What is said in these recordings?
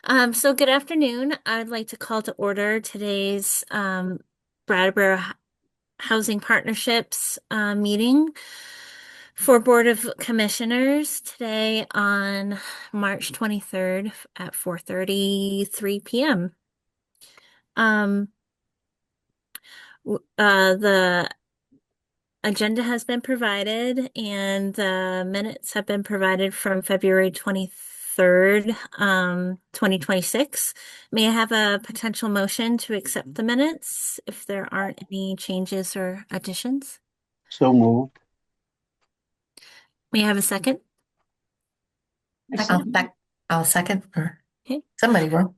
So good afternoon. I'd like to call to order today's Brattleboro Housing Partnerships meeting for Board of Commissioners today on March 23rd at 4:33 p.m. Um, the agenda has been provided and the minutes have been provided from February 23rd, 2026. May I have a potential motion to accept the minutes if there aren't any changes or additions? So moved. May I have a second? I'll, sec- I'll second, or Okay. somebody will.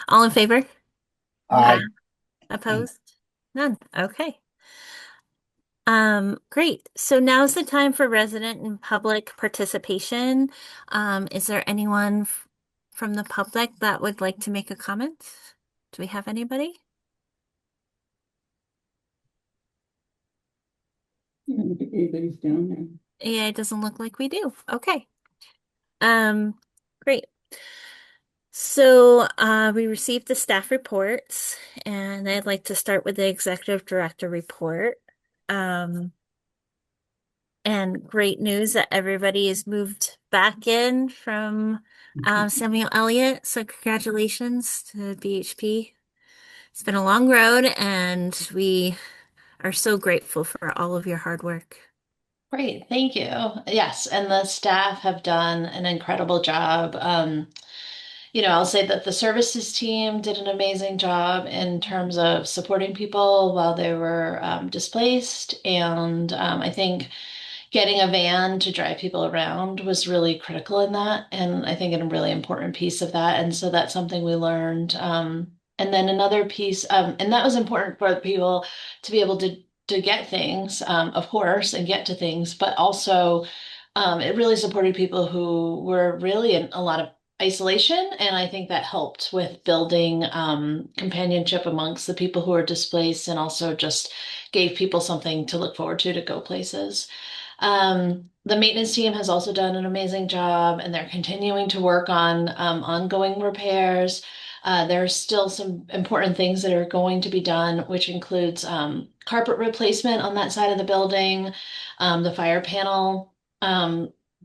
All in favor? Aye. Opposed? None. Okay. Great. So now's the time for resident and public participation. Is there anyone from the public that would like to make a comment? Do we have anybody? I don't think anybody's down there. Yeah, it doesn't look like we do. Okay. Um, Great. So, we received the staff reports, and I'd like to start with the executive director report. Um, And great news that everybody is moved back in from Samuel Elliott. So congratulations to BHP. It's been a long road, and we are so grateful for all of your hard work. Great, thank you. Yes, and the staff have done an incredible job. I'll say that the services team did an amazing job in terms of supporting people while they were displaced. And I think getting a van to drive people around was really critical in that. And I think a really important piece of that. And so that's something we learned. And then another piece, and that was important for people to be able to get things, of course, and get to things, but also it really supported people who were really in a lot of isolation. And I think that helped with building companionship amongst the people who are displaced and also just gave people something to look forward to go places. The maintenance team has also done an amazing job and they're continuing to work on ongoing repairs. There's still some important things that are going to be done, which includes carpet replacement on that side of the building, the fire panel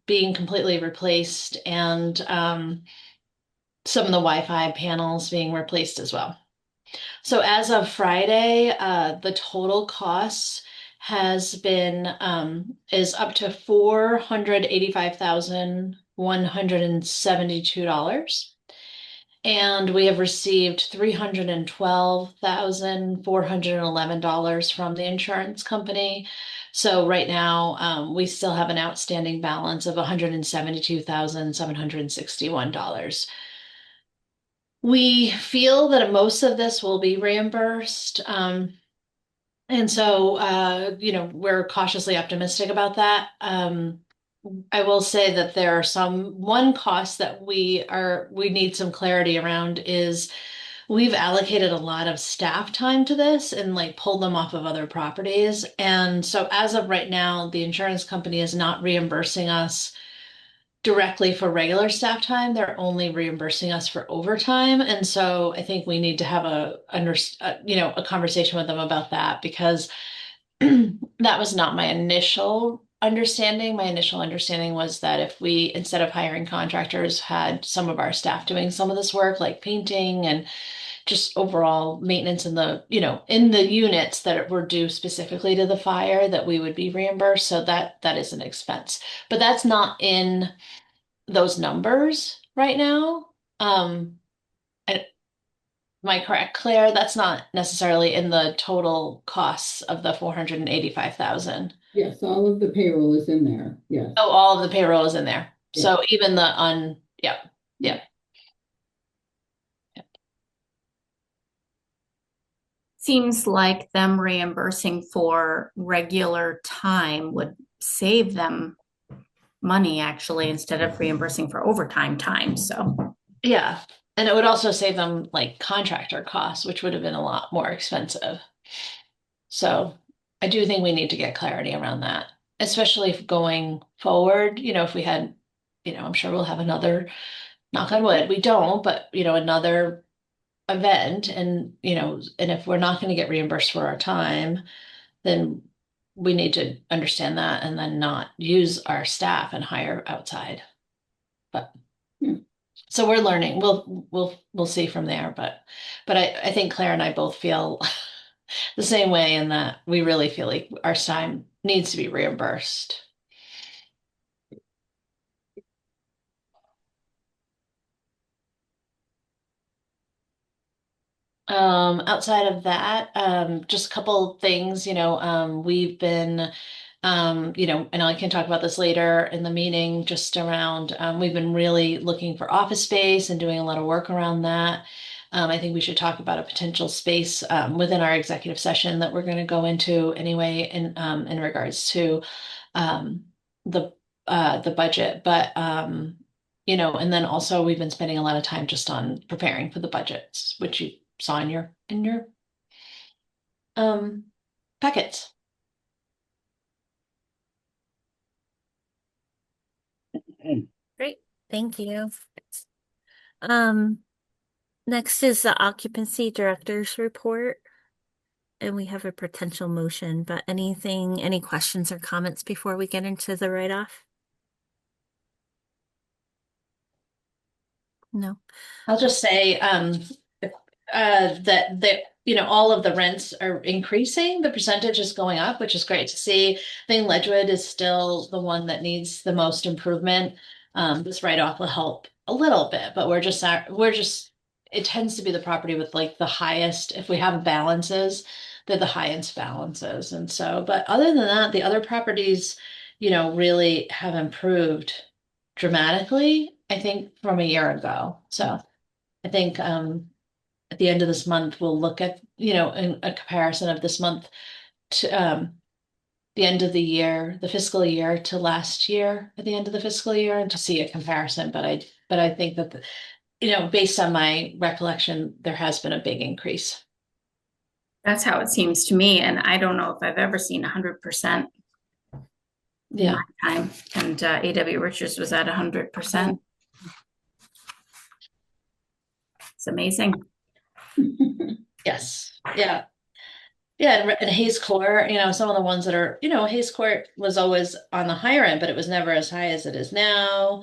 being completely replaced, and some of the Wi-Fi panels being replaced as well. So as of Friday, the total costs has been is up to $485,172. And we have received $312,411 from the insurance company. So right now, we still have an outstanding balance of $172,761. We feel that most of this will be reimbursed. And so, we're cautiously optimistic about that. I will say that there are one cost that we need some clarity around is we've allocated a lot of staff time to this and like pulled them off of other properties. And so as of right now, the insurance company is not reimbursing us directly for regular staff time. They're only reimbursing us for overtime. And so I think we need to have a conversation with them about that because that was not my initial understanding. My initial understanding was that if we, instead of hiring contractors, had some of our staff doing some of this work, like painting and just overall maintenance in the units that were due specifically to the fire, that we would be reimbursed. So that is an expense, but that's not in those numbers right now. And am I correct, Claire? That's not necessarily in the total costs of the 485,000. Yes, all of the payroll is in there. Yes. Oh, all of the payroll is in there. Yeah. So even yeah, yeah. Seems like them reimbursing for regular time would save them money actually instead of reimbursing for overtime time. So, Yeah. And it would also save them like contractor costs, which would have been a lot more expensive. So I do think we need to get clarity around that, especially if going forward, if we had, I'm sure we'll have another knock on wood, we don't, but another event and and if we're not going to get reimbursed for our time, then we need to understand that and then not use our staff and hire outside. But Hmm. so we're learning. We'll see from there. But I think Claire and I both feel the same way in that we really feel like our time needs to be reimbursed. Outside of that, just a couple things, we've been, and I can talk about this later in the meeting, just around, we've been really looking for office space and doing a lot of work around that. I think we should talk about a potential space, within our executive session that we're going to go into anyway, in regards to, um, the, the budget, but, and then also we've been spending a lot of time just on preparing for the budgets, which you saw in your um packets. Great. Thank you. Um, Next is the occupancy director's report. And we have a potential motion, but any questions or comments before we get into the write-off? No. I'll just say that all of the rents are increasing. The percentage is going up, which is great to see. I think Ledgewood is still the one that needs the most improvement. This write-off will help a little bit, but we're just it tends to be the property with like the highest, if we have balances, they're the highest balances. And so, but other than that, the other properties, really have improved dramatically, I think, from a year ago. So I think at the end of this month, we'll look at, in a comparison of this month to the end of the year, the fiscal year to last year at the end of the fiscal year, and to see a comparison. But I think that based on my recollection, there has been a big increase. That's how it seems to me. And I don't know if I've ever seen 100% in Yeah. my time. And A.W. Richards was at 100%. It's amazing. Yes. Yeah. Yeah, and Hayes Court, some of the ones that are, Hayes Court was always on the higher end, but it was never as high as it is now.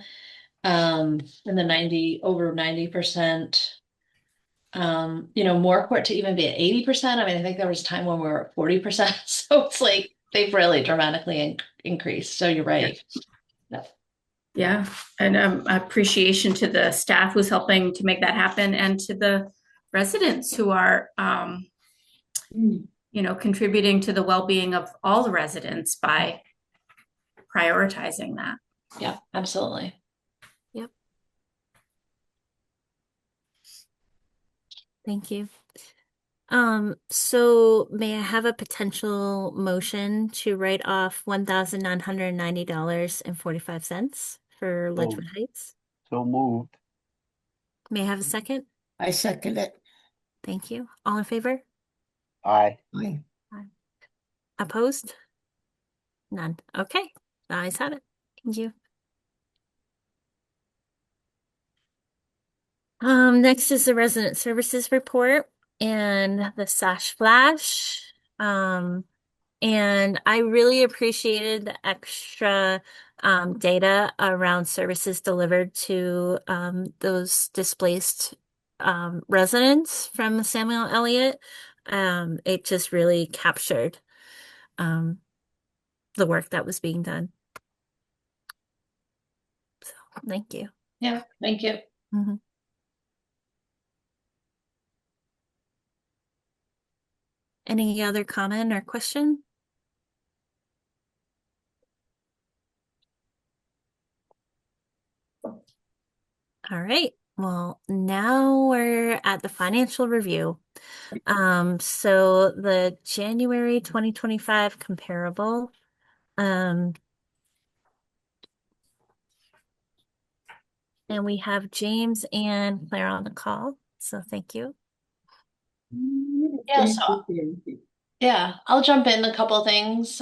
In the over 90%. More court to even be at 80%. I mean, I think there was a time when we were at 40%. So it's like they've really dramatically increased. So you're right. Yeah. Yeah. And appreciation to the staff who's helping to make that happen and to the residents who are, contributing to the well-being of all the residents by prioritizing that. Yeah, absolutely. Yep. Thank you. So may I have a potential motion to write off $1,990.45 for Ledgewood Heights? So moved. May I have a second? I second it. Thank you. All in favor? Aye. Aye. Opposed? None. Okay. The ayes have it. Thank you. Next is the resident services report and the Sash Flash. And I really appreciated the extra data around services delivered to those displaced residents from Samuel Elliott. It just really captured the work that was being done. So, thank you. Yeah, thank you. Mm-hmm. Any other comment or question? All right. Well, now we're at the financial review. So the January 2025 comparable, and we have James and Claire on the call. So thank you. Yeah, so yeah, I'll jump in a couple of things.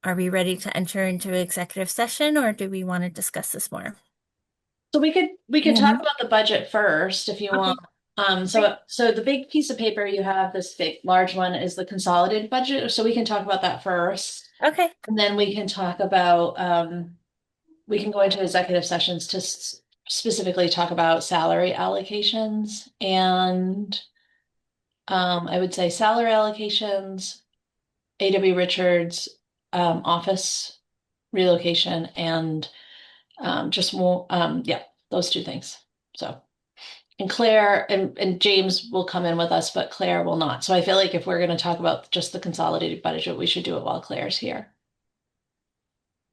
are we ready to enter into executive session, or do we want to discuss this more? So we could talk Mhm. about the budget first if you Okay. want. So the big piece of paper you have, this big large one, is the consolidated budget. So we can talk about that first, Okay. and then we can talk about we can go into executive sessions to specifically talk about salary allocations and I would say salary allocations, A.W. Richards, office relocation, and just more, yeah, those two things. So, and Claire and James will come in with us, but Claire will not. So I feel like if we're going to talk about just the consolidated budget, we should do it while Claire's here.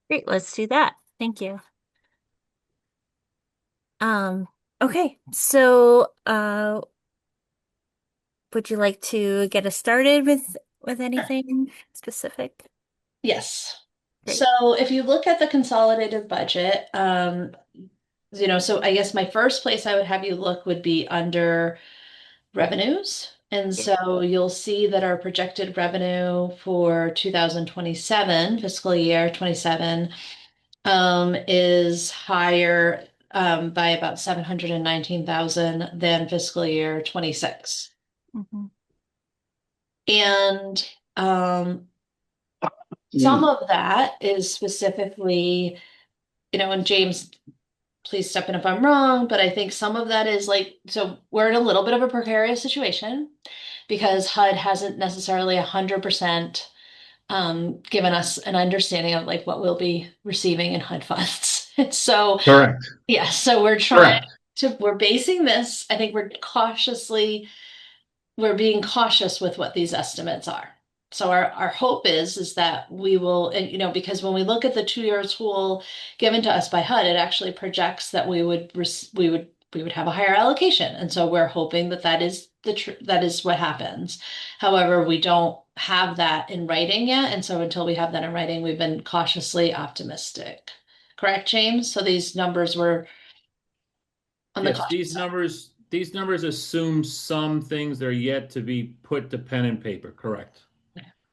Great. Let's do that. Thank you. Um, okay. So, would you like to get us started with anything specific? Yes. Great. So if you look at the consolidated budget, so I guess my first place I would have you look would be under revenues. And Yeah. so you'll see that our projected revenue for 2027, fiscal year 27, is higher by about 719,000 than fiscal year 26. Mhm. And some of that is specifically, and James, please step in if I'm wrong, but I think some of that is like, so we're in a little bit of a precarious situation because HUD hasn't necessarily 100% given us an understanding of like what we'll be receiving in HUD funds. And so, Correct. yeah, so Correct. we're basing this, I think we're being cautious with what these estimates are. So our hope is that we will, and because when we look at the 2-year tool given to us by HUD, it actually projects that we would have a higher allocation, and so we're hoping that that is what happens. However, we don't have that in writing yet, and so until we have that in writing, we've been cautiously optimistic. Correct, James? So these numbers were on the Yes, cautious side. these numbers assume some things that are yet to be put to pen and paper, correct?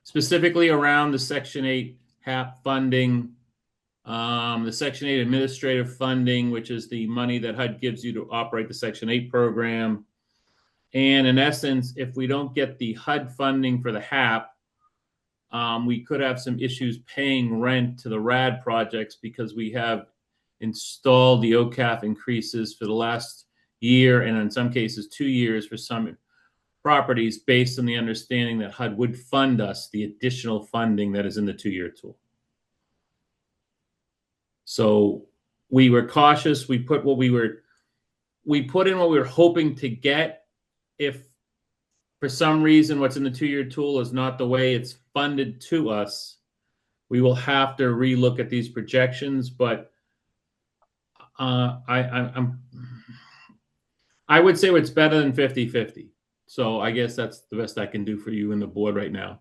Specifically around the Section 8 HAP funding, the Section 8 administrative funding, which is the money that HUD gives you to operate the Section 8 program. And in essence, if we don't get the HUD funding for the HAP, we could have some issues paying rent to the RAD projects because we have installed the OCAF increases for the last year and in some cases 2 years for some properties based on the understanding that HUD would fund us the additional funding that is in the 2-year tool. So we were cautious. We put in what we were hoping to get. If for some reason what's in the 2-year tool is not the way it's funded to us, we will have to relook at these projections. But I would say it's better than 50-50. So I guess that's the best I can do for you and the board right now.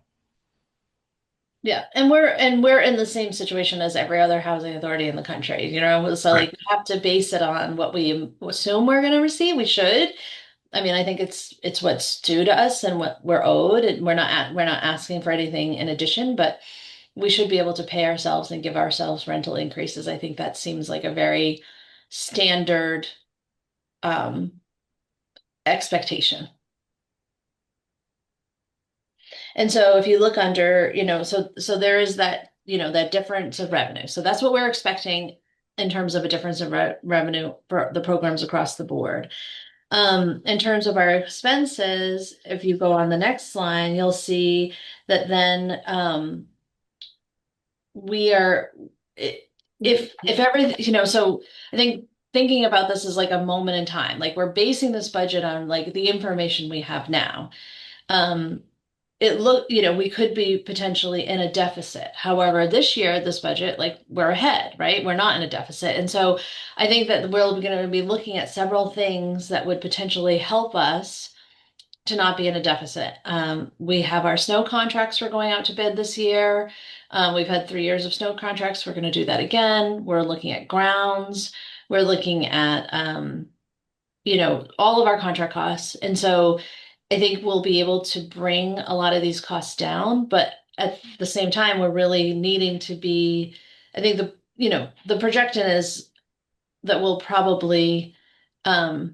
Yeah, and we're in the same situation as every other housing authority in the country, so Right. like we have to base it on what we assume we're going to receive. We should. I mean, I think it's what's due to us and what we're owed, and we're not asking for anything in addition, but we should be able to pay ourselves and give ourselves rental increases. I think that seems like a very standard um expectation. And so if you look under, so there is that, that difference of revenue. So that's what we're expecting in terms of a difference of revenue for the programs across the board. In terms of our expenses, if you go on the next line, you'll see that then we are if everything, so I think thinking about this is like a moment in time. Like we're basing this budget on like the information we have now. Um, we could be potentially in a deficit. However, this year, this budget, like we're ahead, right? We're not in a deficit. And so I think that we're going to be looking at several things that would potentially help us to not be in a deficit. We have our snow contracts we're going out to bid this year. We've had 3 years of snow contracts. We're going to do that again. We're looking at grounds. We're looking at, all of our contract costs. And so I think we'll be able to bring a lot of these costs down, but at the same time, we're really needing to be, I think the projection is that we'll probably, that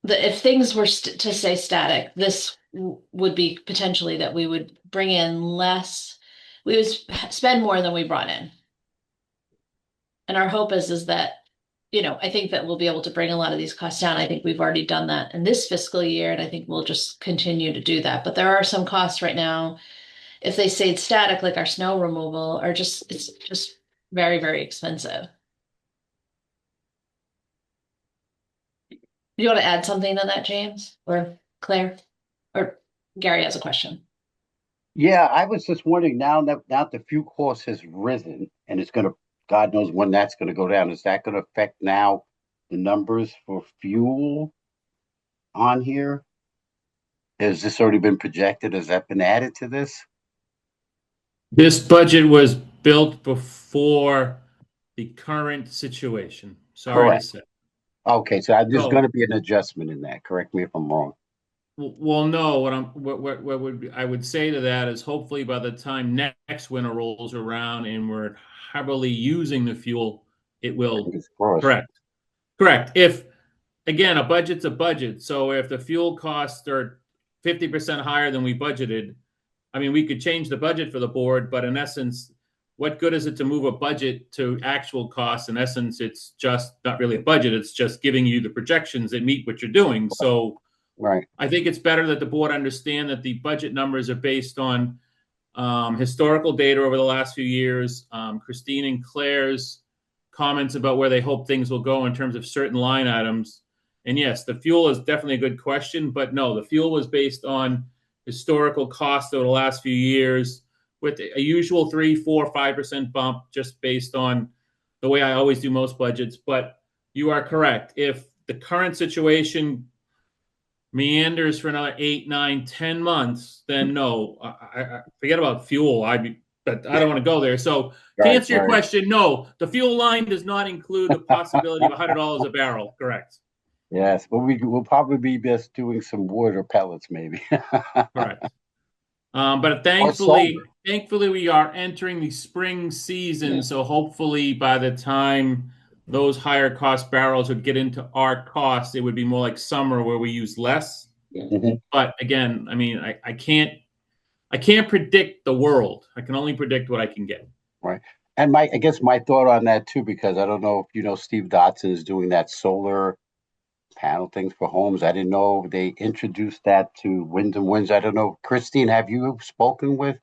if things were to stay static, this would be potentially that we would bring in less, we would spend more than we brought in. And our hope is that, I think that we'll be able to bring a lot of these costs down. I think we've already done that in this fiscal year, and I think we'll just continue to do that. But there are some costs right now, if they stayed static, like our snow removal, it's just very, very expensive. Do you want to add something to that, James or Claire? Or Gary has a question. Yeah, I was just wondering now the fuel cost has risen and it's gonna, God knows when that's gonna go down. Is that gonna affect now the numbers for fuel on here? Has this already been projected? Has that been added to this? This budget was built before the current situation. Sorry to Correct. say. Okay, so there's So, gonna be an adjustment in that. Correct me if I'm wrong. well, no, what would I would say to that is hopefully by the time next winter rolls around and we're heavily using the fuel, it will Fingers crossed. correct. Correct. If again, a budget's a budget. So if the fuel costs are 50% higher than we budgeted, I mean, we could change the budget for the board, but in essence, what good is it to move a budget to actual costs? In essence, it's just not really a budget. It's just giving you the projections that meet what you're doing. So Right. I think it's better that the board understand that the budget numbers are based on historical data over the last few years, Christine and Claire's comments about where they hope things will go in terms of certain line items. And yes, the fuel is definitely a good question, but no, the fuel was based on historical costs over the last few years with a usual 3, 4, 5% bump just based on the way I always do most budgets. But you are correct. If the current situation meanders for another 8, 9, 10 months, then no, I forget about fuel. But I don't want to go there. So to Right, answer your right. question, no, the fuel line does not include the possibility of $100 a barrel. Correct. Yes, but we'll probably be best doing some wood or pellets maybe. Correct. But Or thankfully, we are entering the spring season. Yeah. So hopefully, by the time those higher cost barrels would get into our costs, it would be more like summer where we use less. Yeah. Mhm. But again, I mean, I can't predict the world. I can only predict what I can get. Right. And I guess my thought on that too, because I don't know if you know Steve Dotson is doing that solar panel things for homes. I didn't know they introduced that to Wyndham Winds. I don't know. Christine, have you spoken with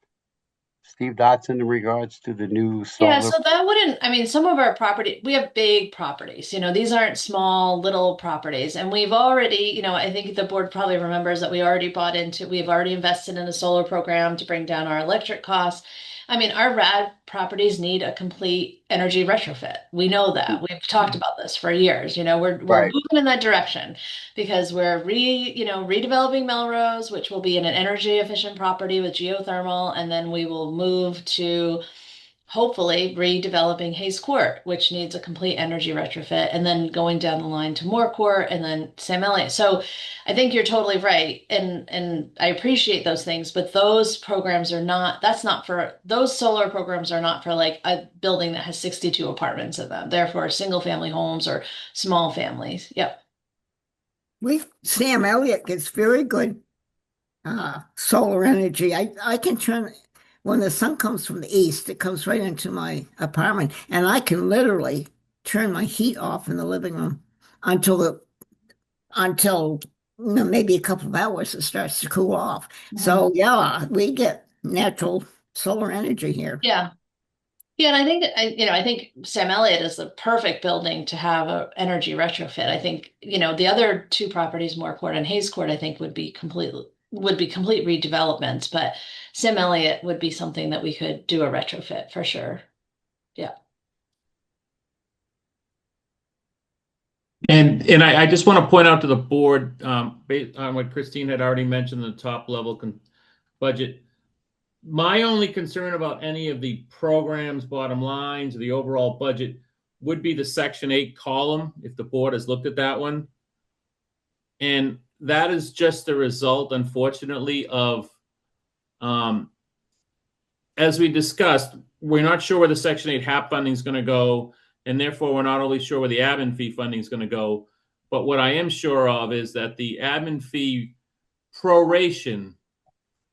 Steve Dotson in regards to the new Yeah, solar? so that wouldn't, I mean, some of our property, we have big properties, these aren't small little properties. And we've already, I think the board probably remembers that we've already invested in a solar program to bring down our electric costs. I mean, our RAD properties need a complete energy retrofit. We know that. We've talked about this for years. We're Right. moving in that direction because we're redeveloping Melrose, which will be in an energy efficient property with geothermal, and then we will move to hopefully redeveloping Hayes Court, which needs a complete energy retrofit, and then going down the line to Moore Court and then Sam Elliott. So I think you're totally right. And I appreciate those things, but those programs are not, those solar programs are not for like a building that has 62 apartments in them. They're for single family homes or small families. Yep. Sam Elliott gets very good solar energy. I can turn when the sun comes from the east, it comes right into my apartment, and I can literally turn my heat off in the living room until maybe a couple of hours it starts to cool off. So yeah, we get natural solar energy here. Yeah. Yeah, and I think Sam Elliott is the perfect building to have a energy retrofit. I think, the other two properties, Moore Court and Hayes Court, I think would be complete redevelopments, but Sam Elliott would be something that we could do a retrofit for sure. Yeah. And I just want to point out to the board, based on what Christine had already mentioned, the top level budget. My only concern about any of the programs, bottom lines, or the overall budget would be the Section 8 column, if the board has looked at that one. And that is just a result, unfortunately, of Um, as we discussed, we're not sure where the Section 8 HAP funding is going to go, and therefore we're not only sure where the admin fee funding is going to go, but what I am sure of is that the admin fee proration,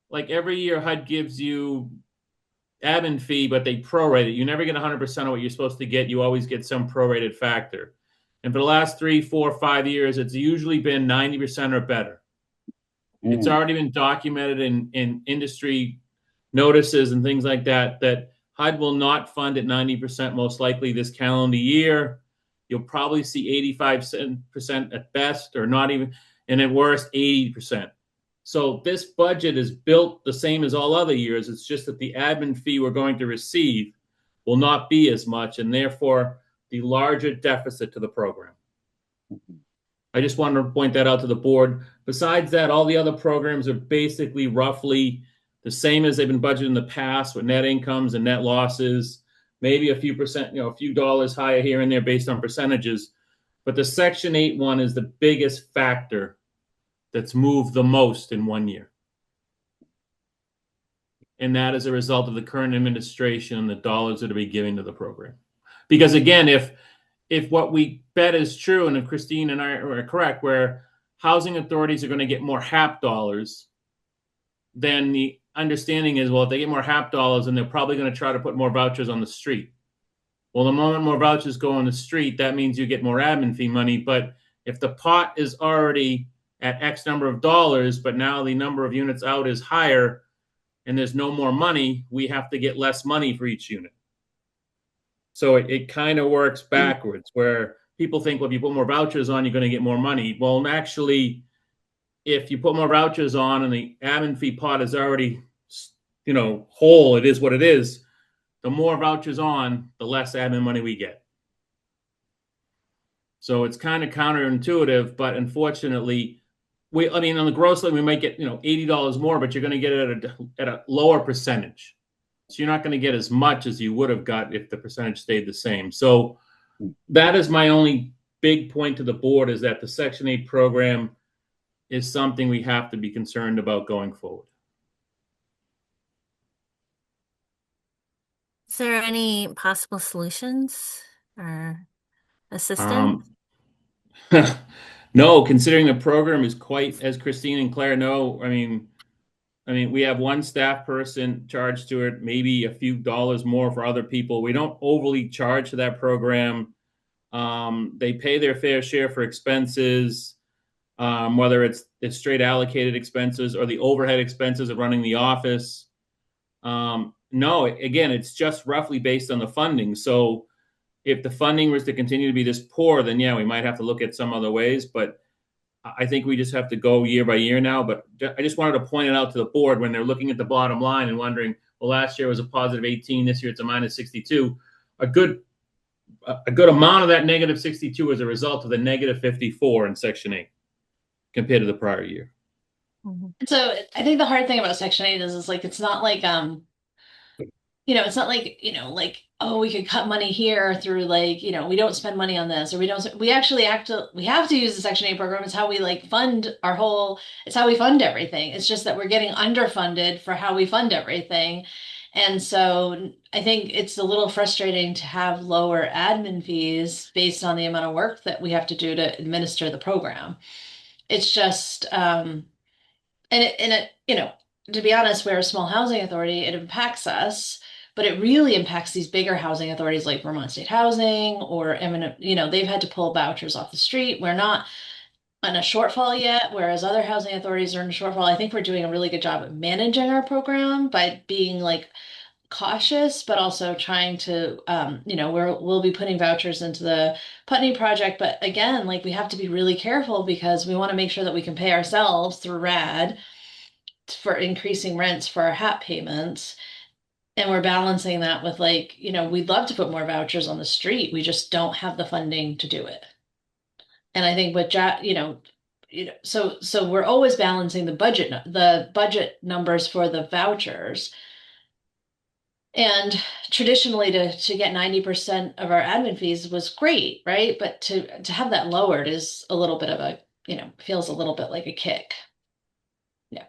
like every year HUD gives you admin fee, but they prorate it. You never get 100% of what you're supposed to get. You always get some prorated factor. And for the last 3, 4, 5 years, it's usually been 90% or better. It's already been documented in industry notices and things like that, that HUD will not fund at 90% most likely this calendar year. You'll probably see 85% at best, or not even, and at worst, 80%. So this budget is built the same as all other years. It's just that the admin fee we're going to receive will not be as much, and therefore the larger deficit to the program. I just wanted to point that out to the board. Besides that, all the other programs are basically roughly the same as they've been budgeted in the past, with net incomes and net losses, maybe a few percent, a few dollars higher here and there based on percentages. But the Section 8 one is the biggest factor that's moved the most in 1 year. And that is a result of the current administration and the dollars that are being given to the program. Because again, if what we bet is true, and if Christine and I are correct, where housing authorities are going to get more HAP dollars, then the understanding is, well, if they get more HAP dollars, then they're probably going to try to put more vouchers on the street. Well, the moment more vouchers go on the street, that means you get more admin fee money. But if the pot is already at X number of dollars, but now the number of units out is higher and there's no more money, we have to get less money for each unit. So it kind of works backwards, where people think, well, if you put more vouchers on, you're going to get more money. Well, actually, if you put more vouchers on and the admin fee pot is already, whole, it is what it is, the more vouchers on, the less admin money we get. So it's kind of counterintuitive, but unfortunately, on the gross line, we might get, $80 more, but you're going to get it at a lower percentage. So you're not going to get as much as you would have got if the percentage stayed the same. So that is my only big point to the board, is that the Section 8 program is something we have to be concerned about going forward. Is there any possible solutions or assistance? No, considering the program is quite, as Christine and Claire know, I mean, we have one staff person charged to it, maybe a few dollars more for other people. We don't overly charge to that program. They pay their fair share for expenses, whether it's straight allocated expenses or the overhead expenses of running the office. No, again, it's just roughly based on the funding. So if the funding was to continue to be this poor, then yeah, we might have to look at some other ways. But I think we just have to go year by year now. But I just wanted to point it out to the board when they're looking at the bottom line and wondering, well, last year was a positive 18, this year it's a minus 62. A good amount of that negative 62 is a result of the negative 54 in Section 8 compared to the prior year. So I think the hard thing about Section 8 is like, it's not like, it's not like, oh, we could cut money here through we don't spend money on this, or we actually we have to use the Section 8 program. It's how we fund it's how we fund everything. It's just that we're getting underfunded for how we fund everything. And so I think it's a little frustrating to have lower admin fees based on the amount of work that we have to do to administer the program. It's just, to be honest, we're a small housing authority, it impacts us, but it really impacts these bigger housing authorities like Vermont State Housing or eminent, they've had to pull vouchers off the street. We're not on a shortfall yet, whereas other housing authorities are in a shortfall. I think we're doing a really good job at managing our program by being cautious, but also trying to, we'll be putting vouchers into the Putney project. But again, we have to be really careful because we want to make sure that we can pay ourselves through RAD for increasing rents for our HAP payments. And we're balancing that with we'd love to put more vouchers on the street. We just don't have the funding to do it. And I think with so we're always balancing the budget numbers for the vouchers. And traditionally to get 90% of our admin fees was great, right? But to have that lowered is a little bit of a, feels a little bit like a kick. Yeah.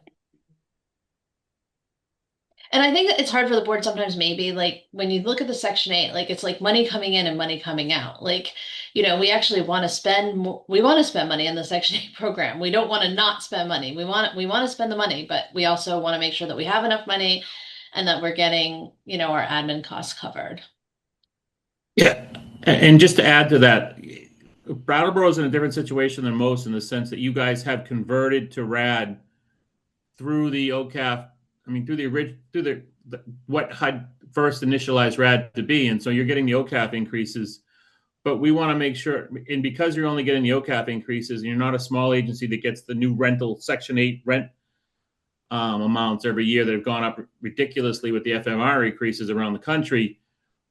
And I think that it's hard for the board sometimes, maybe like when you look at the Section 8, like it's like money coming in and money coming out. Like, we actually want to spend more, we want to spend money in the Section 8 program. We don't want to not spend money. We want to spend the money, but we also want to make sure that we have enough money and that we're getting, our admin costs covered. Yeah. And just to add to that, Brattleboro is in a different situation than most in the sense that you guys have converted to RAD through the OCAF. I mean, through the what HUD first initialized RAD to be, and so you're getting the OCAF increases. But we want to make sure, and because you're only getting the OCAF increases, and you're not a small agency that gets the new rental Section 8 rent amounts every year that have gone up ridiculously with the FMR increases around the country.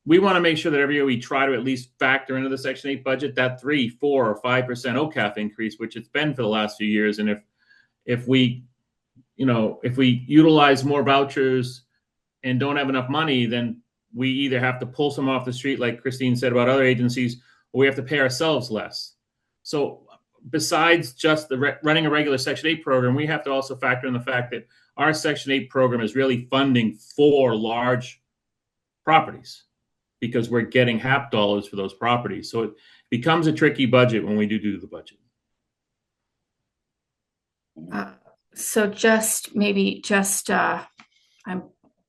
We want to make sure that every year we try to at least factor into the Section 8 budget that 3, 4, or 5% OCAF increase, which it's been for the last few years. And if we utilize more vouchers and don't have enough money, then we either have to pull some off the street, like Christine said about other agencies, or we have to pay ourselves less. So besides just running a regular Section 8 program, we have to also factor in the fact that our Section 8 program is really funding for large properties because we're getting HAP dollars for those properties. So it becomes a tricky budget when we do the budget. So I'm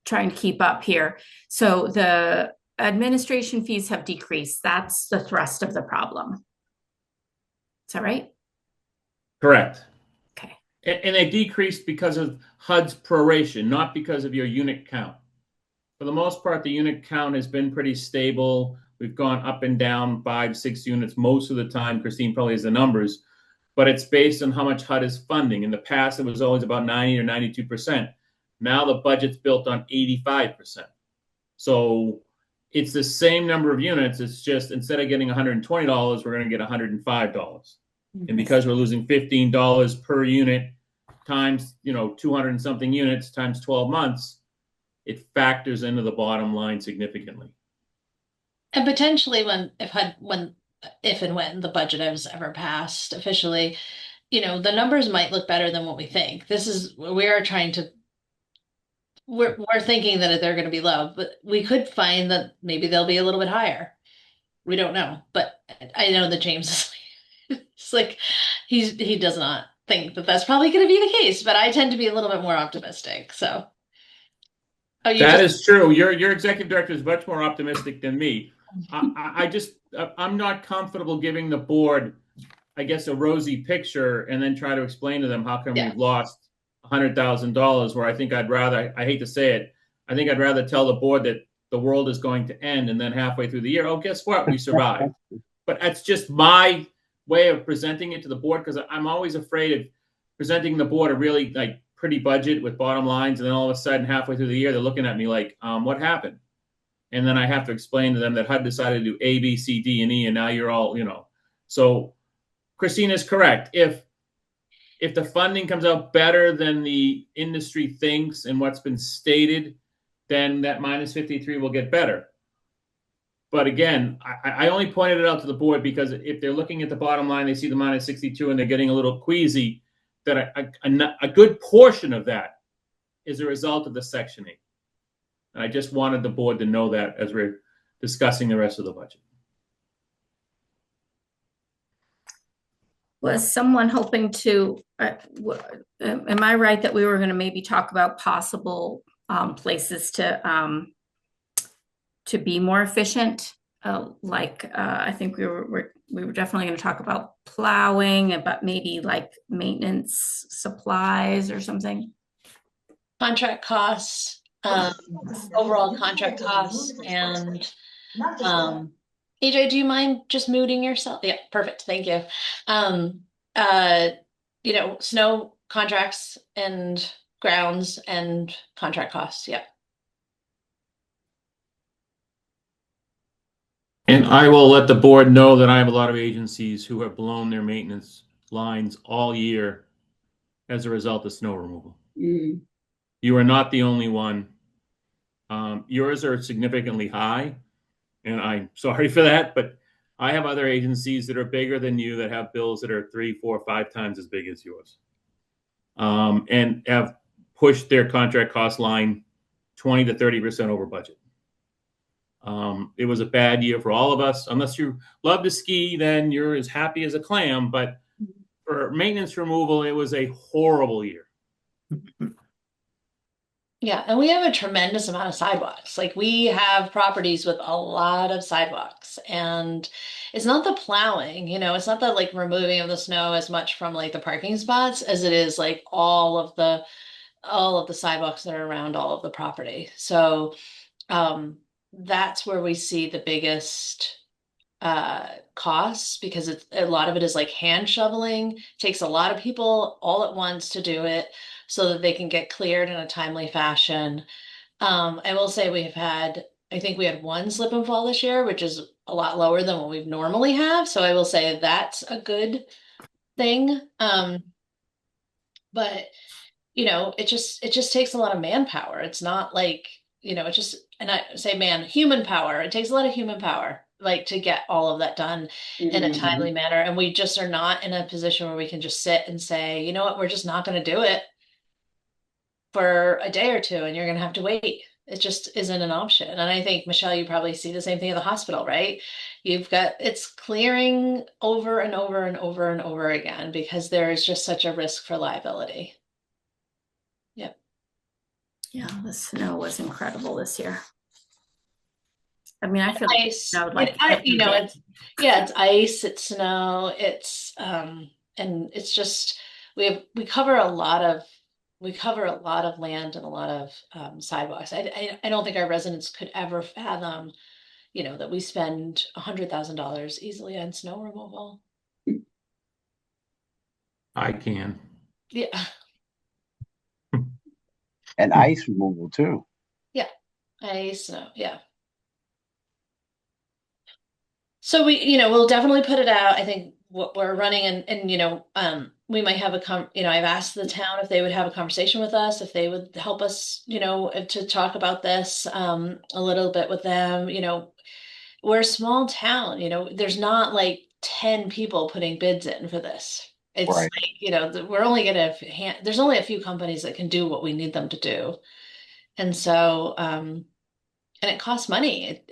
trying to keep up here. So the administration fees have decreased. That's the thrust of the problem. Is that right? Correct. Okay. And they decreased because of HUD's proration, not because of your unit count. For the most part, the unit count has been pretty stable. We've gone up and down 5, 6 units most of the time. Christine probably has the numbers, but it's based on how much HUD is funding. In the past, it was always about 90 or 92%. Now the budget's built on 85%. So it's the same number of units. It's just instead of getting $120, we're going to get $105. And because we're losing $15 per unit times, 200 and something units times 12 months, it factors into the bottom line significantly. And potentially if and when the budget is ever passed officially, the numbers might look better than what we think. We're thinking that they're going to be low, but we could find that maybe they'll be a little bit higher. We don't know, but I know that James is it's like he does not think that that's probably going to be the case, but I tend to be a little bit more optimistic. So, that is true. Your executive director is much more optimistic than me. I'm not comfortable giving the board, I guess, a rosy picture and then try to explain to them how come we've lost $100,000. Where I hate to say it, I think I'd rather tell the board that the world is going to end, and then halfway through the year, oh, guess what? We survived. But that's just my way of presenting it to the board, because I'm always afraid of presenting the board a really pretty budget with bottom lines, and then all of a sudden halfway through the year they're looking at me like, what happened? And then I have to explain to them that HUD decided to do A, B, C, D, and E, and now you're all, So Christine is correct. If the funding comes out better than the industry thinks and what's been stated, then that minus 53 will get better. But again, I only pointed it out to the board because if they're looking at the bottom line, they see the minus 62 and they're getting a little queasy, that a good portion of that is a result of the Section 8. And I just wanted the board to know that as we're discussing the rest of the budget. Was someone hoping to, am I right that we were going to maybe talk about possible places to be more efficient? I think we were definitely going to talk about plowing, but maybe like maintenance supplies or something. Contract costs, overall contract costs, and AJ, do you mind just muting yourself? Yeah, perfect. Thank you. Snow contracts and grounds and contract costs. Yeah. And I will let the board know that I have a lot of agencies who have blown their maintenance lines all year as a result of snow removal. Mm. You are not the only one. Yours are significantly high, and I'm sorry for that, but I have other agencies that are bigger than you that have bills that are 3, 4, 5 times as big as yours, and have pushed their contract cost line 20 to 30% over budget. It was a bad year for all of us. Unless you love to ski, then you're as happy as a clam. But for maintenance removal, it was a horrible year. Yeah, and we have a tremendous amount of sidewalks. Like we have properties with a lot of sidewalks, and it's not the plowing, it's not the like removing of the snow as much from like the parking spots as it is like all of the sidewalks that are around all of the property. So that's where we see the biggest costs because a lot of it is like hand shoveling. Takes a lot of people all at once to do it so that they can get cleared in a timely fashion. I will say I think we had one slip and fall this year, which is a lot lower than what we normally have. So I will say that's a good thing. But it just takes a lot of manpower. It's not like, and I say human power. It takes a lot of human power, like to get all of that done in a timely manner. And we just are not in a position where we can just sit and say, you know what, we're just not going to do it for a day or two and you're going to have to wait. It just isn't an option. And I think, Michelle, you probably see the same thing at the hospital, right? It's clearing over and over and over and over again because there is just such a risk for liability. Yep. Yeah, the snow was incredible this year. I mean, I feel like Ice. I would like it's ice, it's snow, and it's just we cover a lot of land and a lot of sidewalks. I don't think our residents could ever fathom, that we spend $100,000 easily on snow removal. I can. Yeah. And ice removal too. Yeah. Ice, snow. Yeah. So we'll definitely put it out. I think what we're running and we might have I've asked the town if they would have a conversation with us, if they would help us, to talk about this, a little bit with them. We're a small town, there's not like 10 people putting bids in for this. It's Right. like, we're only there's only a few companies that can do what we need them to do. And so, and it costs money.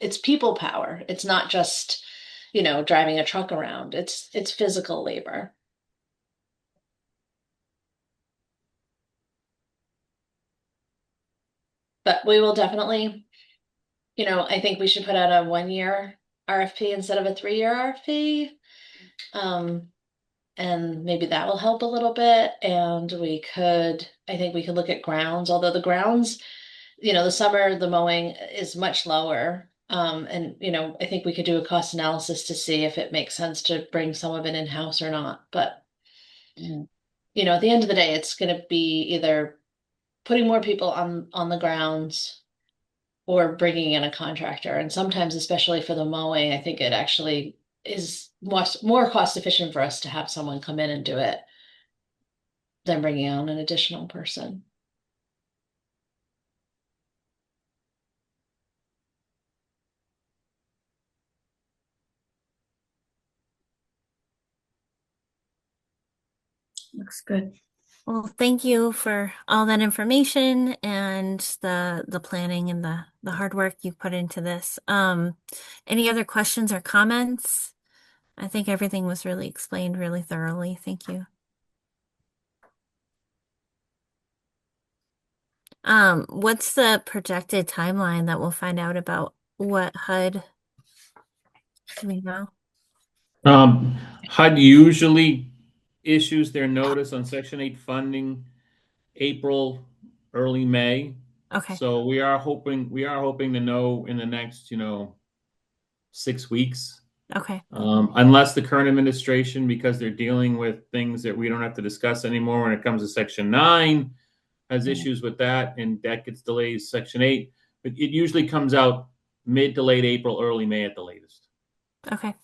It's people power. It's not just, driving a truck around. It's physical labor. But we will definitely, I think we should put out a 1-year RFP instead of a 3-year RFP. And maybe that will help a little bit. And I think we could look at grounds, although the grounds, the summer, the mowing is much lower. And, I think we could do a cost analysis to see if it makes sense to bring some of it in-house or not. But, at the end of the day, it's going to be either putting more people on the grounds or bringing in a contractor. And sometimes, especially for the mowing, I think it actually is more cost efficient for us to have someone come in and do it than bringing on an additional person. Looks good. Well, thank you for all that information and the planning and the hard work you put into this. Any other questions or comments? I think everything was really explained really thoroughly. Thank you. What's the projected timeline that we'll find out about what HUD? Do we know? HUD usually issues their notice on Section 8 funding April, early May. Okay. So we are hoping to know in the next, 6 weeks. Okay. Unless the current administration, because they're dealing with things that we don't have to discuss anymore when it comes to Section 9, has issues with that, and that gets delayed Section 8. But it usually comes out mid to late April, early May at the latest. Okay.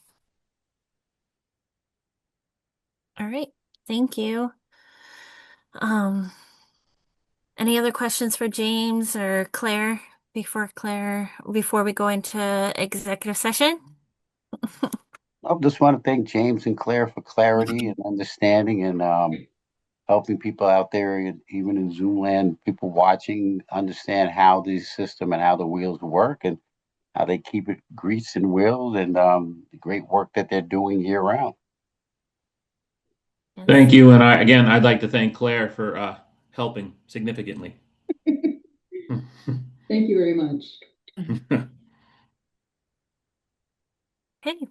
All right. Thank you. Any other questions for James or Claire before we go into executive session? I just want to thank James and Claire for clarity and understanding and helping people out there, even in Zoom land, people watching, understand how the system and how the wheels work and how they keep it greased and wheeled, and the great work that they're doing year round. Thank you. And I'd like to thank Claire for helping significantly. Thank you very much. Okay.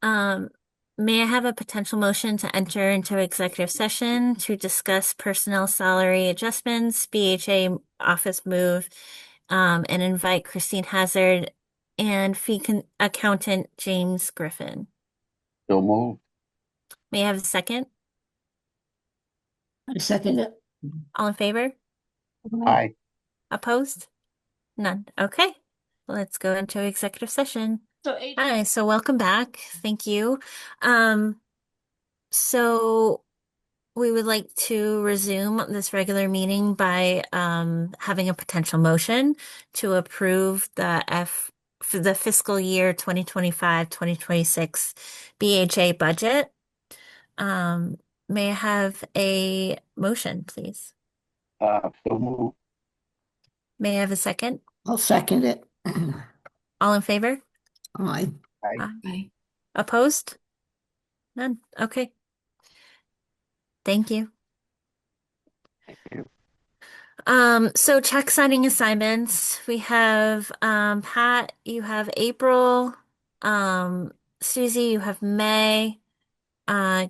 Um, may I have a potential motion to enter into executive session to discuss personnel salary adjustments, BHA office move, and invite Christine Hazard and accountant James Griffin. So move. May I have a second? I second it. All in favor? Aye. Opposed? None. Okay. Let's go into executive session. So, Hi, so welcome back. Thank you. Um, so we would like to resume this regular meeting by having a potential motion to approve for the fiscal year 2025-2026 BHA budget. May I have a motion, please? So move. May I have a second? I'll second it. All in favor? Aye. Aye. Bye. Opposed? None. Okay. Thank you. So check signing assignments. We have Pat, you have April, Susie, you have May, uh,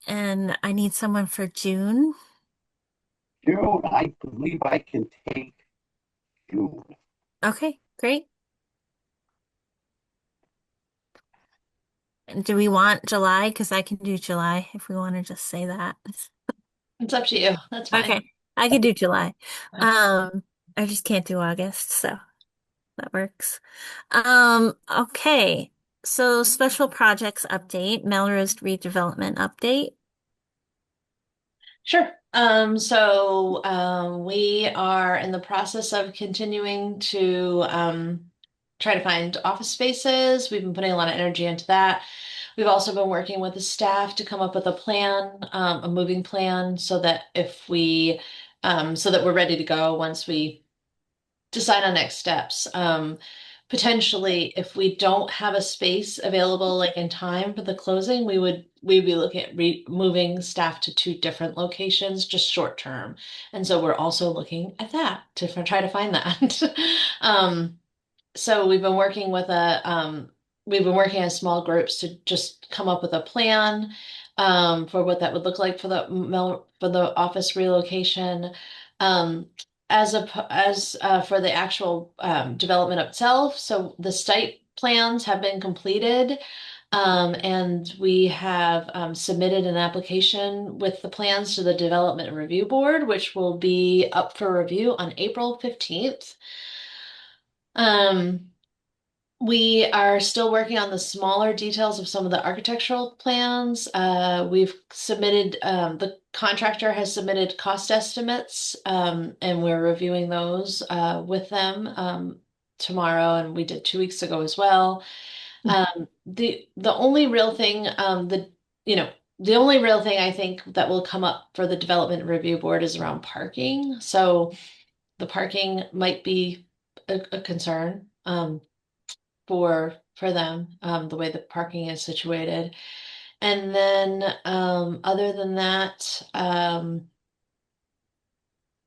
and I need someone for June. June, I believe I can take June. Okay, great. And do we want July? Because I can do July if we want to just say that. it's up to you. That's fine. Okay, I can do July. I just can't do August, so that works. Okay. So special projects update, Melrose redevelopment update. Sure. We are in the process of continuing to try to find office spaces. We've been putting a lot of energy into that. We've also been working with the staff to come up with a plan, a moving plan, so that so that we're ready to go once we decide on next steps. Potentially, if we don't have a space available like in time for the closing, we'd be looking at moving staff to two different locations, just short term. And so we're also looking at that to try to find that. So we've been working as small groups to just come up with a plan for what that would look like for the office relocation. Um, for the actual development itself, so the site plans have been completed, and we have submitted an application with the plans to the Development Review Board, which will be up for review on April 15th. We are still working on the smaller details of some of the architectural plans. We've submitted, the contractor has submitted cost estimates, and we're reviewing those with them tomorrow, and we did 2 weeks ago as well. The only real thing, the only real thing I think that will come up for the Development Review Board is around parking. So the parking might be a concern. For them, the way the parking is situated. And then other than that,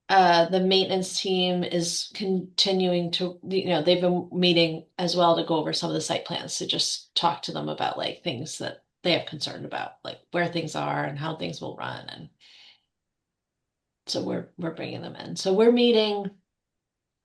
the maintenance team is continuing to, they've been meeting as well to go over some of the site plans to just talk to them about like things that they have concern about, like where things are and how things will run. And so we're bringing them in. So we're meeting,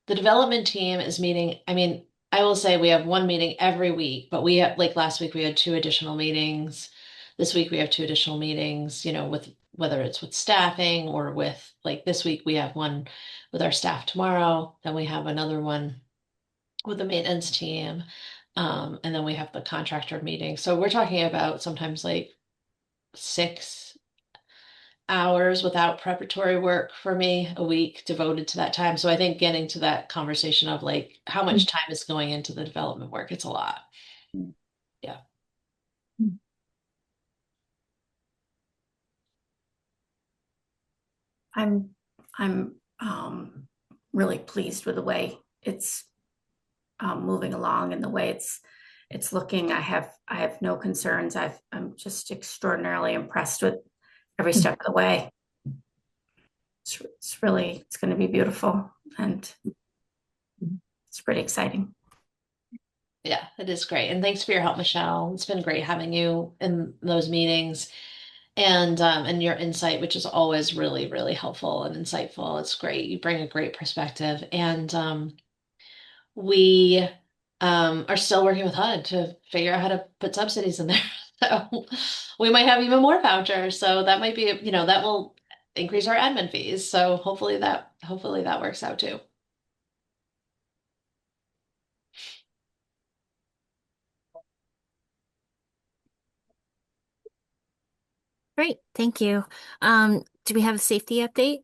the development team is meeting, I mean, I will say we have one meeting every week, but we have, like last week, we had two additional meetings. This week we have two additional meetings, with whether it's with staffing or with like this week we have one with our staff tomorrow. Then we have another one with the maintenance team. And then we have the contractor meeting. So we're talking about sometimes like 6 hours without preparatory work for me a week devoted to that time. So I think getting to that conversation of like how much time is going into the development work, it's a lot. Yeah. I'm really pleased with the way it's moving along and the way it's looking. I have no concerns. I'm just extraordinarily impressed with every step of the way. It's going to be beautiful, and it's pretty exciting. Yeah, it is great. And thanks for your help, Michelle. It's been great having you in those meetings and your insight, which is always really, really helpful and insightful. It's great. You bring a great perspective. And we are still working with HUD to figure out how to put subsidies in there. So we might have even more vouchers. So that might be, that will increase our admin fees. So hopefully that works out too. Great, thank you. Do we have a safety update?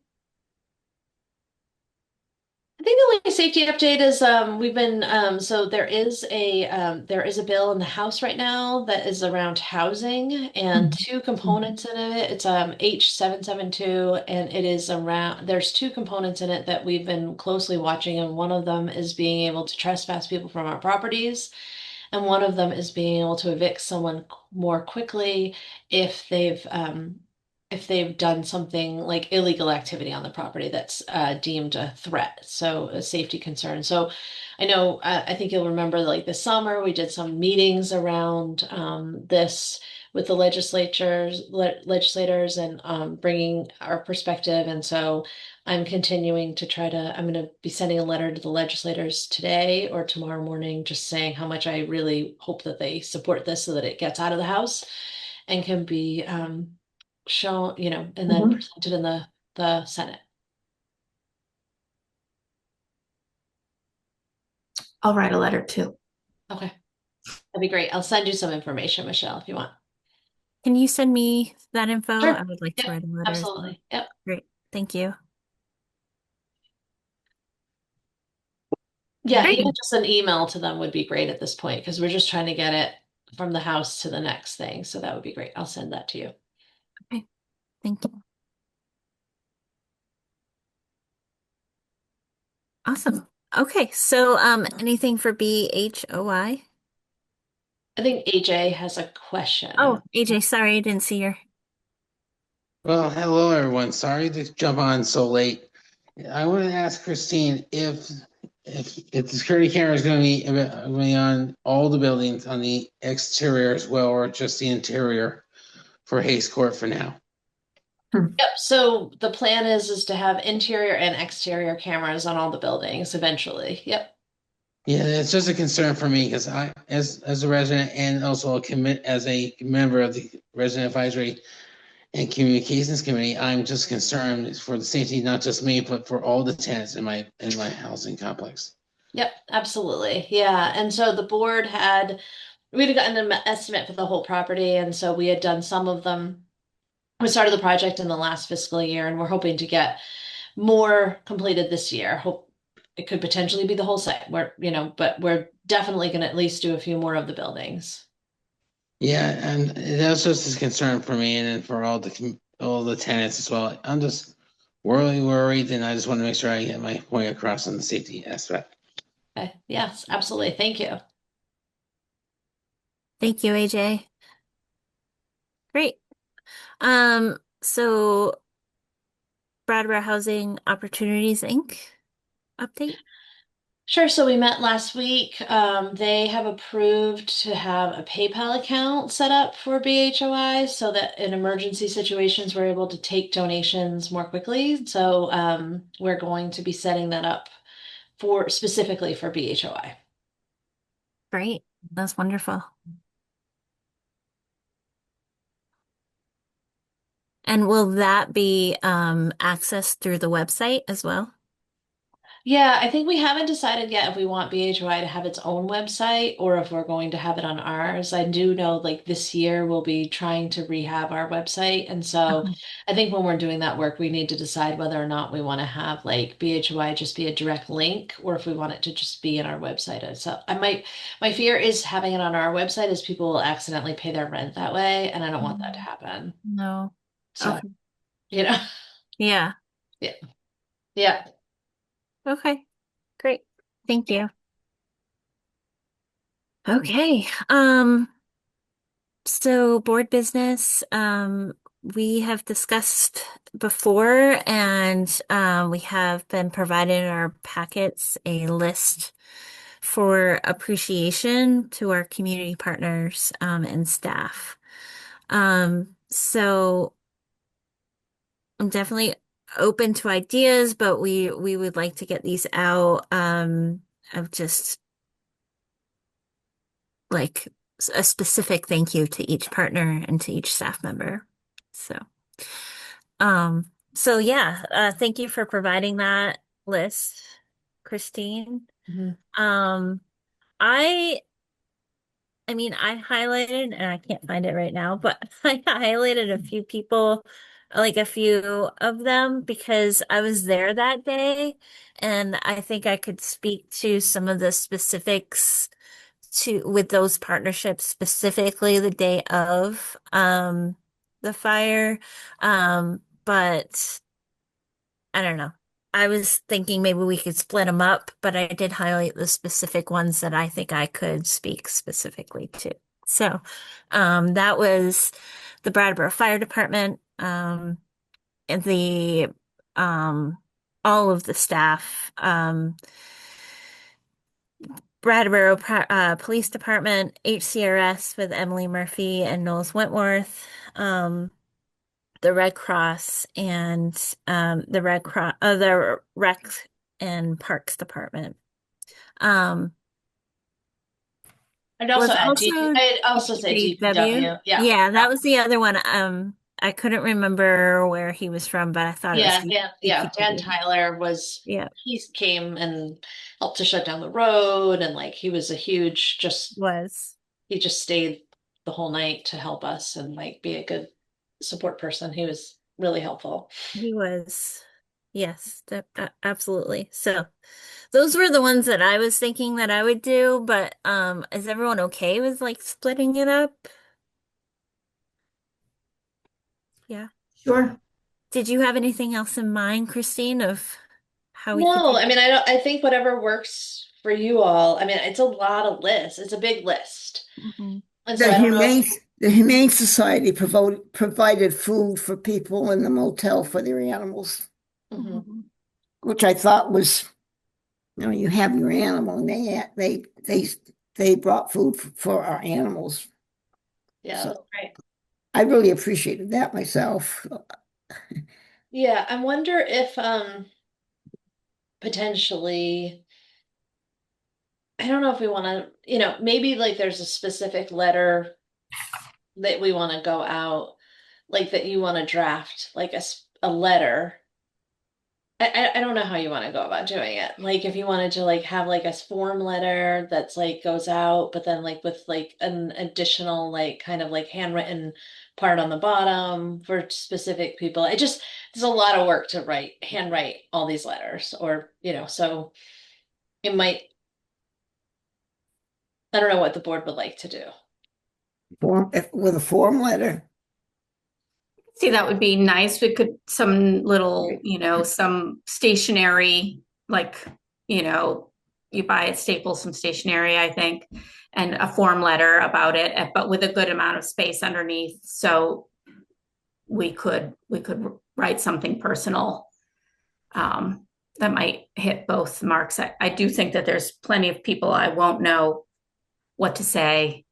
I think the only safety update is we've been so there is a bill in the House right now that is around housing and two components in it. It's H772 and it is around there's two components in it that we've been closely watching, and one of them is being able to trespass people from our properties, and one of them is being able to evict someone more quickly if they've done something like illegal activity on the property that's deemed a threat, so a safety concern. So I know, I think you'll remember like this summer, we did some meetings around this with the legislators and bringing our perspective. And so I'm continuing to I'm going to be sending a letter to the legislators today or tomorrow morning, just saying how much I really hope that they support this so that it gets out of the House and can be shown, and then presented in the Senate. I'll write a letter too. Okay. That'd be great. I'll send you some information, Michelle, if you want. Can you send me that info? Sure. I would like to Yep, write a letter as well. absolutely. Yep. Great, thank you. Yeah, Great, even just an email to them would be great at this point because we're just trying to get it from the House to the next thing. So that would be great. I'll send that to you. okay, thank you. Awesome. Okay, so anything for BHOI? I think AJ has a question. Oh, AJ, sorry, I didn't see your. Well, hello everyone. Sorry to jump on so late. I want to ask Christine if the security camera is going to be on all the buildings on the exterior as well, or just the interior for Hayes Court for now. Yep. So the plan is to have interior and exterior cameras on all the buildings eventually. Yep. Yeah, it's just a concern for me because as a resident and also as a member of the Resident Advisory and Communications Committee, I'm just concerned for the safety, not just me, but for all the tenants in my housing complex. Yep, absolutely. Yeah. And so the board we'd gotten an estimate for the whole property. And so we had done some of them. We started the project in the last fiscal year and we're hoping to get more completed this year. Hope it could potentially be the whole site but we're definitely going to at least do a few more of the buildings. Yeah, and that's just a concern for me and then for all the tenants as well. I'm just really worried, and I just want to make sure I get my point across on the safety aspect. Okay. Yes, absolutely. Thank you. Thank you, AJ. Great. So Brattleboro Housing Opportunities, Inc. update? Sure. So we met last week. They have approved to have a PayPal account set up for BHOI so that in emergency situations, we're able to take donations more quickly. So we're going to be setting that up specifically for BHOI. Great. That's wonderful. And will that be accessed through the website as well? Yeah, I think we haven't decided yet if we want BHOI to have its own website or if we're going to have it on ours. I do know like this year we'll be trying to rehab our website. And so I think when we're doing that work, we need to decide whether or not we want to have like BHOI just be a direct link or if we want it to just be in our website. So my fear is having it on our website is people will accidentally pay their rent that way. And I don't want that to happen. No. So, Okay. you know. Yeah. Yeah. Yeah. Okay, great. Thank you. Okay. So board business, we have discussed before, and we have been provided in our packets a list for appreciation to our community partners and staff. So I'm definitely open to ideas, but we would like to get these out of just like a specific thank you to each partner and to each staff member. So, um, so yeah, thank you for providing that list, Christine. Mhm. Um, I I mean, I highlighted, and I can't find it right now, but I highlighted a few people, like a few of them, because I was there that day, and I think I could speak to some of the specifics to with those partnerships, specifically the day of the fire. But I don't know. I was thinking maybe we could split them up, but I did highlight the specific ones that I think I could speak specifically to. So, that was the Brattleboro Fire Department, and the, um, all of the staff, Brattleboro Police Department, HCRS with Emily Murphy and Knowles Wentworth, the Red Cross, and the Rec and Parks Department. Um, I'd also was add also I'd also say DPW. DPW. Yeah. Yeah, that was the other one. I couldn't remember where he was from, but I thought it was Yeah. Dan DPW. Tyler was, Yeah, he came and helped to shut down the road, and like he was a huge, just, was. he just stayed the whole night to help us and like be a good support person. He was really helpful. He was. Yes, absolutely. So those were the ones that I was thinking that I would do, but is everyone okay with like splitting it up? Yeah. Sure. Did you have anything else in mind, Christine, of how we could No, do I mean, I think whatever works for you all. I mean, it's a lot of lists. It's a big list. it? And so The I don't know if, Humane the Humane Society provided food for people in the motel for their animals, Mhm. Mhm. which I thought was, you have your animal, and they brought food for our animals. Yeah, that's So great. I really appreciated that myself. Yeah, I wonder if potentially, I don't know if we want to, maybe like there's a specific letter that we want to go out, like that you want to draft, like a letter. I don't know how you want to go about doing it. Like if you wanted to like have like a form letter that's like goes out, but then like with like an additional like kind of like handwritten part on the bottom for specific people. It just, there's a lot of work to handwrite all these letters, or so it might, I don't know what the board would like to do. With a form letter. See, that would be nice. We could some little, Right. some stationery, like, you know, you buy at Staples some stationery, I think, and a form letter about it, but with a good amount of space underneath. So we could write something personal. That might hit both marks. I do think that there's plenty of people I won't know what to say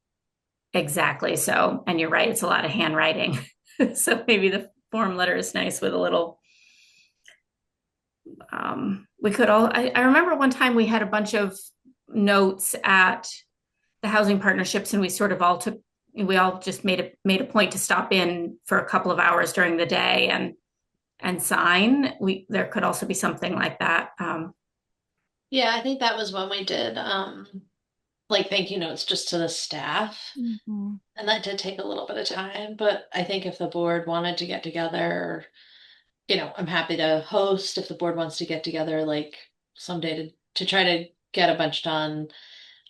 exactly. So, and you're right, it's a lot of handwriting. So maybe the form letter is nice with a little. We could all. I remember one time we had a bunch of notes at the housing partnerships, and we sort of all took. We all just made a point to stop in for a couple of hours during the day and sign. There could also be something like that. Yeah, I think that was when we did like thank you notes just to the staff. Mhm. And that did take a little bit of time, but I think if the board wanted to get together, I'm happy to host if the board wants to get together like someday to try to get a bunch done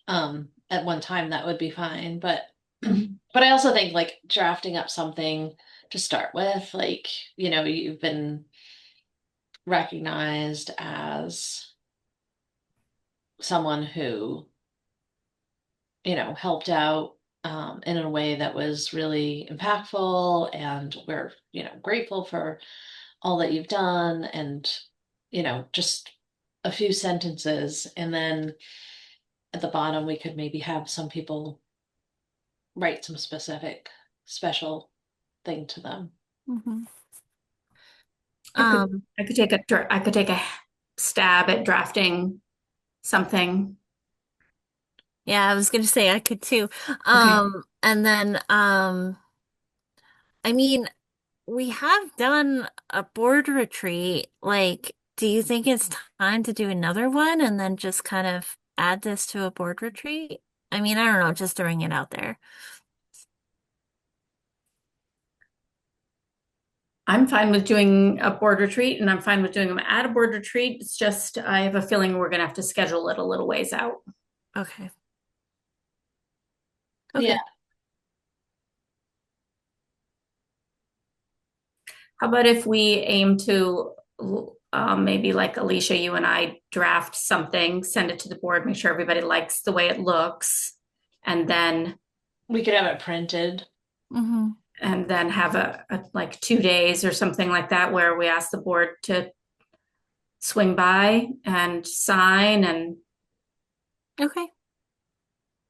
at one time, that would be fine. But Mhm. but I also think like drafting up something to start with, like, you've been recognized as someone who, helped out in a way that was really impactful, and we're, grateful for all that you've done, and, just a few sentences. And then at the bottom, we could maybe have some people write some specific, special thing to them. Mhm. I could Um, I could take a stab at drafting something. yeah, I was gonna say I could too. Okay. And then I mean, we have done a board retreat. Like, do you think it's time to do another one and then just kind of add this to a board retreat? I mean, I don't know, just throwing it out there. I'm fine with doing a board retreat, and I'm fine with doing them at a board retreat. It's just I have a feeling we're gonna have to schedule it a little ways out. Okay. Yeah. Okay. How about if we aim to maybe like Alicia, you and I draft something, send it to the board, make sure everybody likes the way it looks, and then We could have it printed. Mm-hmm. have a like 2 days or something like that where we ask the board to swing by and sign Okay.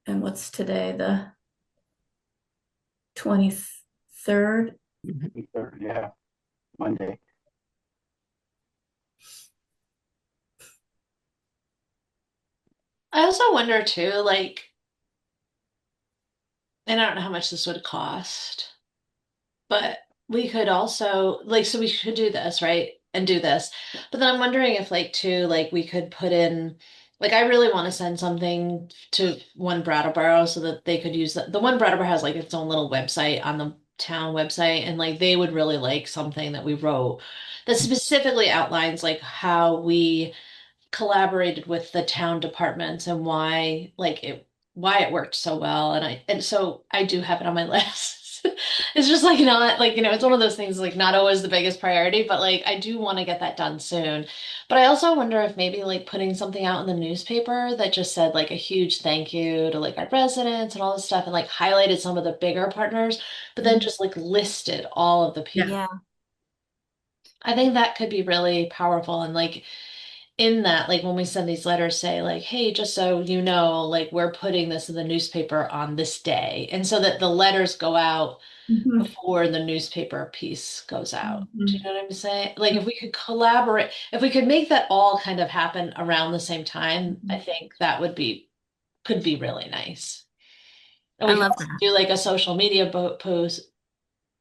and what's today, the 23rd? Yeah, Monday. I also wonder too, like, and I don't know how much this would cost, but we could also, like, so we could do this, right? And do this. But then I'm wondering if, like, too, like, we could put in, like, I really want to send something to One Brattleboro so that they could use that. The One Brattleboro has like its own little website on the town website, and like they would really like something that we wrote that specifically outlines like how we collaborated with the town departments and why it worked so well. And so I do have it on my list. It's just like not like, it's one of those things like not always the biggest priority, but like I do want to get that done soon. But I also wonder if maybe like putting something out in the newspaper that just said like a huge thank you to like our residents and all this stuff, and like highlighted some of the bigger partners, but then just like listed all of the people. Yeah. I think that could be really powerful. And like in that, like when we send these letters, say like, hey, just so you know, like we're putting this in the newspaper on this day. And so that the letters go out Mhm. before the newspaper piece goes out. Do you Mhm. know what I'm saying? Like if we could collaborate, if we could make that all kind of happen around the same time, I think that could be really nice. And I we could love also that. do like a social media post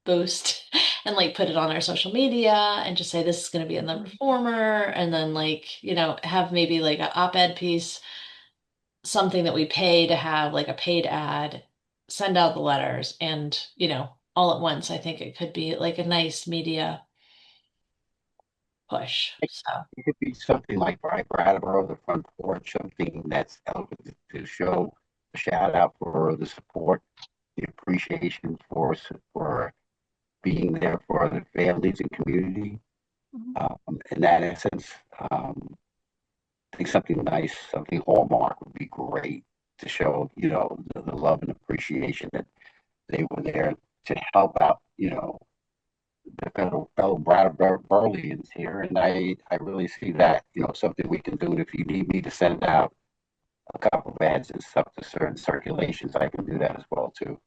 boost and like put it on our social media and just say this is going to be in the reformer, and then like have maybe like an op-ed piece, something that we pay to have like a paid ad, send out the letters, and all at once. I think it could be like a nice media push. So It could be something like right Brattleboro, the front porch, something that's elegant to show a shout out for the support, the appreciation for being there for the families and community. Mhm. In that essence, I think something nice, something hallmark would be great to show, the love and appreciation that they were there to help out, the fellow Brattleboroians here. And I really see that, something we can do. And if you need me to send out a couple of ads and stuff to certain circulations, I can do that as well too.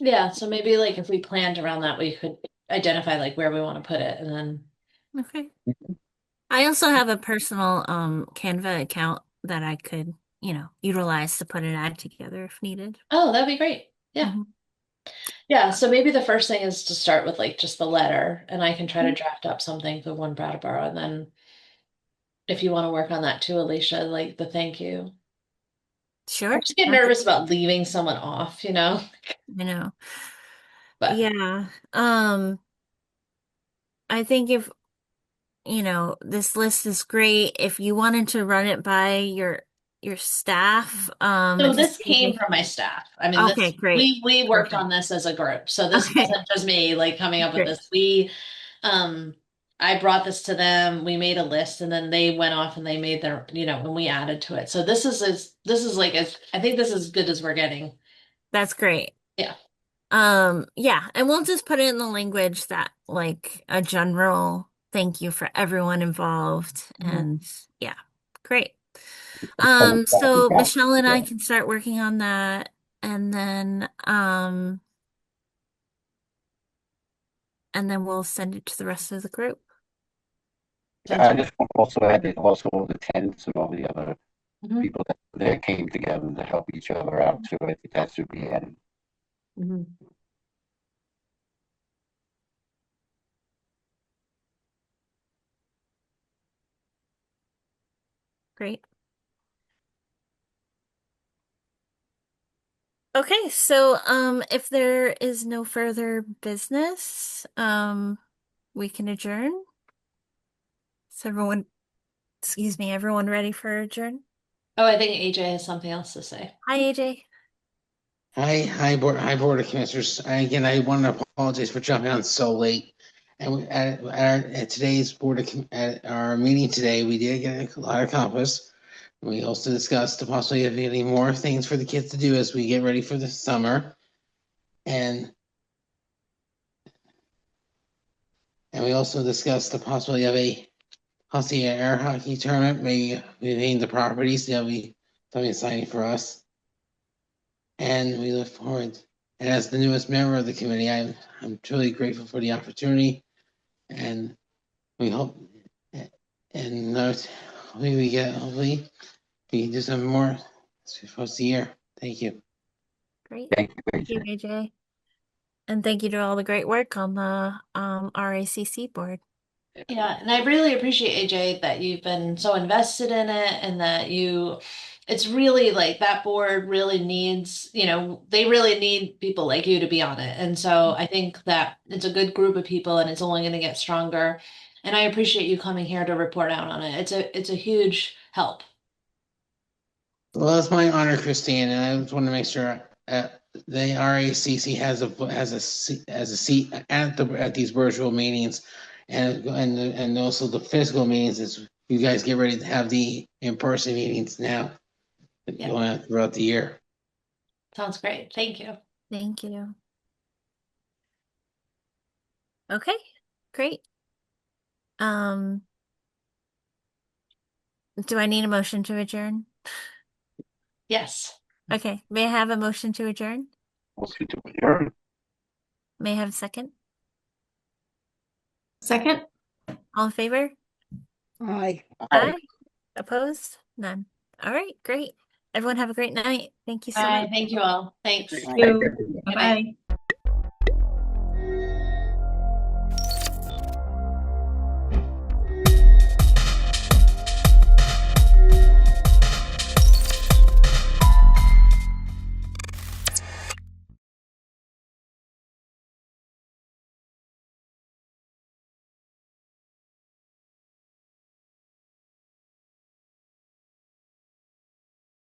yeah, so maybe like if we planned around that, we could identify like where we want to put it, and then Okay. I also have a personal Canva account that I could, utilize to put an ad together if needed. oh, that'd be great. Yeah. Hmm. Yeah, so maybe the first thing is to start with like just the letter, and I can try to draft up something for One Brattleboro, and then if you want to work on that too, Alicia, like the thank you. I Sure. just get I could, nervous about leaving someone off, I know. but Yeah. I think if, this list is great. If you wanted to run it by your staff, so and to this see if came they, from my staff. I mean, okay, this great. we worked on Perfect. this as a group. So this Okay, wasn't just me like coming up with great. this. We um I brought this to them, we made a list, and then they went off and they made their, and we added to it. So this is like as I think this is as good as we're getting. That's great. Yeah. Yeah, and we'll just put it in the language that like a general thank you for everyone involved and yeah, great. So Michelle and I can start working on that and then we'll send it to the rest of the group. I just want to also add that also the tenants and all the other Mhm. people that came together to help each other out too. I think that should be added. Mhm. Great. Okay, so if there is no further business, we can adjourn. Is everyone, excuse me, everyone ready for adjourn? Oh, I think AJ has something else to say. Hi, AJ. Hi, Board of Commissioners. Again, I want to apologize for jumping on so late. And at today's at our meeting today, we did get a lot accomplished. We also discussed the possibility of getting more things for the kids to do as we get ready for the summer. And we also discussed the possibility of possibly an air hockey tournament, maybe between the properties. That'll be something exciting for us. And we look forward. And as the newest member of the committee, I'm truly grateful for the opportunity. And we hope, and hopefully we can do some more for the year. Thank you. Great. Thank you, Thank you, AJ. AJ. And thank you to all the great work on the RACC board. Yeah, and I really appreciate AJ that you've been so invested in it and that it's really like that board really needs, they really need people like you to be on it. And so I think that it's a good group of people and it's only going to get stronger. And I appreciate you coming here to report out on it. It's a huge help. Well, it's my honor, Christine, and I just want to make sure the RACC has a seat at these virtual meetings, and also the physical meetings as you guys get ready to have the in-person meetings now going on throughout the year. Sounds great. Thank you. Thank you. Okay, great. Um, do I need a motion to adjourn? Yes. Okay, may I have a motion to adjourn? Motion to adjourn. May I have a second? Second? All in favor? Aye. Aye. Opposed? None. All right, great. Everyone have a great night. Thank you so much. Thank you all. Thanks. Aye. You. Good night. Bye-bye.